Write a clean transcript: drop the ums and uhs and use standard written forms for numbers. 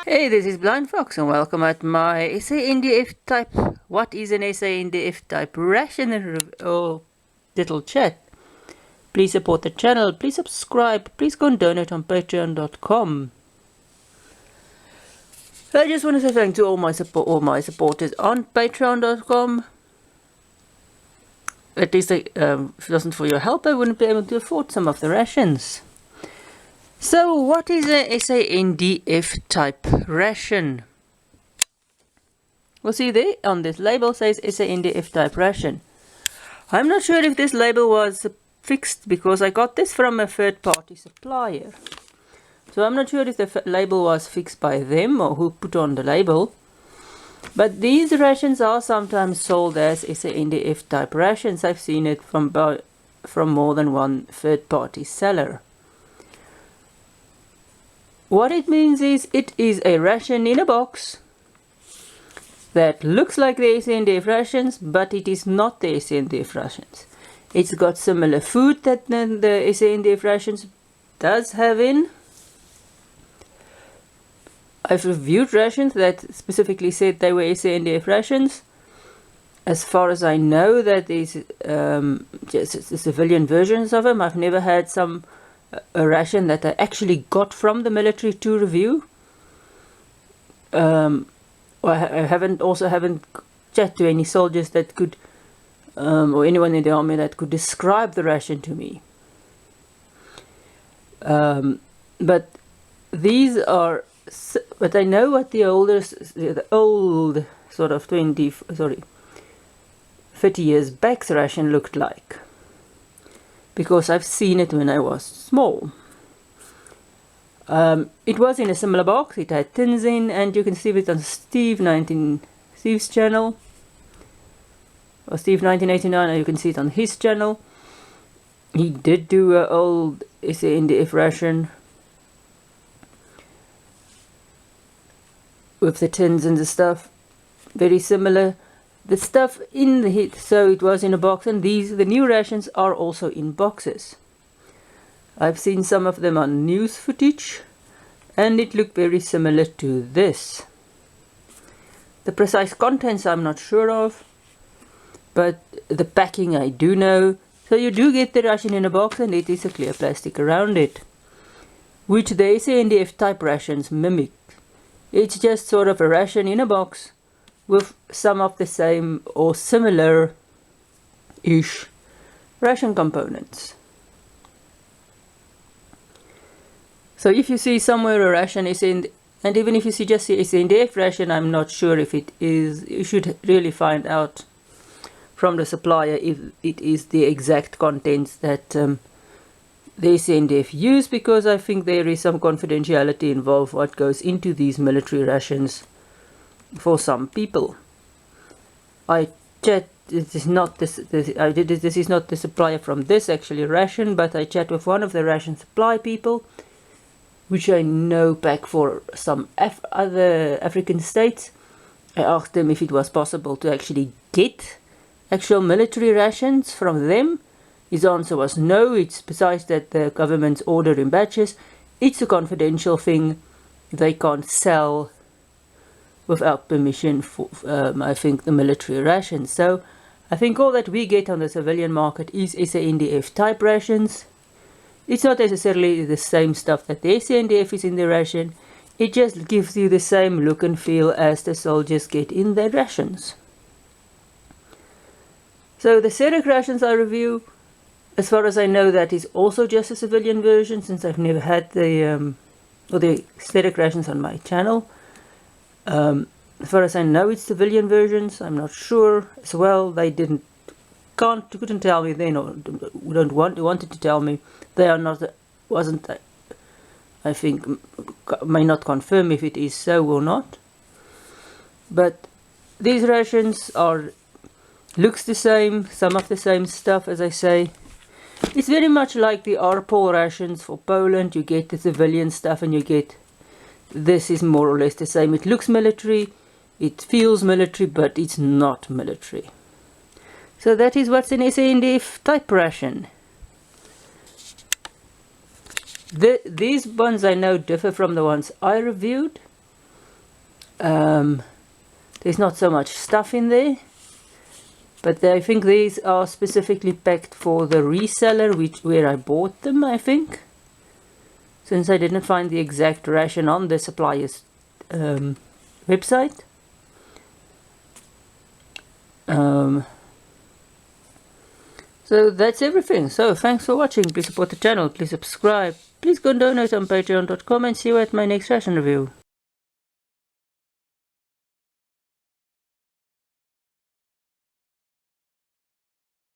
Hey, this is BlindFox and welcome at my SANDF type. What is an SANDF type ration or little chat? Please support the channel, please subscribe, please go and donate on patreon.com. I just want to say thank you to all my supporters on patreon.com. At least if it wasn't for your help, I wouldn't be able to afford some of the rations. So, what is a SANDF type ration? Well, see there on this label says SANDF type ration. I'm not sure if this label was fixed because I got this from a third-party supplier. So I'm not sure if the label was fixed by them or who put on the label. But these rations are sometimes sold as SANDF type rations. I've seen it from more than one third-party seller. What it means is it is a ration in a box that looks like the SANDF rations, but it is not the SANDF rations. It's got similar food that the SANDF rations does have in. I've reviewed rations that specifically said they were SANDF rations. As far as I know, that is just the civilian versions of them. I've never had a ration that I actually got from the military to review. I haven't chatted to any soldiers that could, or anyone in the army that could describe the ration to me. But these are, but I know what the old sort of 30 years back ration looked like, because I've seen it when I was small. It was in a similar box. It had tins in, and you can see it on Steve's channel, or Steve 1989, and you can see it on his channel. He did do an old SANDF ration with the tins and the stuff, very similar. The stuff in the hit, so it was in a box, and the new rations are also in boxes. I've seen some of them on news footage, and it looked very similar to this. The precise contents I'm not sure of, but the packing I do know. So you do get the ration in a box, and it is a clear plastic around it, which the SANDF type rations mimic. It's just sort of a ration in a box with some of the same or similar-ish ration components. So if you see somewhere a ration is in, and even if you see just the SANDF ration, I'm not sure if it is. You should really find out from the supplier if it is the exact contents that the SANDF use, because I think there is some confidentiality involved what goes into these military rations for some people. This is not the supplier from this actually ration, but I chat with one of the ration supply people, which I know back for some other African states. I asked them if it was possible to actually get actual military rations from them. His answer was no. It's besides that the government's order in batches. It's a confidential thing. They can't sell without permission for, I think, the military rations. So I think all that we get on the civilian market is SANDF type rations. It's not necessarily the same stuff that the SANDF is in the ration. It just gives you the same look and feel as the soldiers get in their rations. So the SEREC rations I review, as far as I know, that is also just a civilian version, since I've never had the SEREC rations on my channel. As far as I know, it's civilian versions. I'm not sure as well. They couldn't tell me then, or wanted to tell me. They are not, I think, may not confirm if it is so or not. But these rations looks the same, some of the same stuff, as I say. It's very much like the RPOL rations for Poland. You get the civilian stuff, and you get, this is more or less the same. It looks military, it feels military, but it's not military. So that is what's in SANDF type ration. These ones I know differ from the ones I reviewed. there's not so much stuff in there, but I think these are specifically packed for the reseller, where I bought them, I think, since I didn't find the exact ration on the supplier's website. So that's everything. So thanks for watching. Please support the channel, please subscribe, please go and donate on patreon.com, and see you at my next ration review.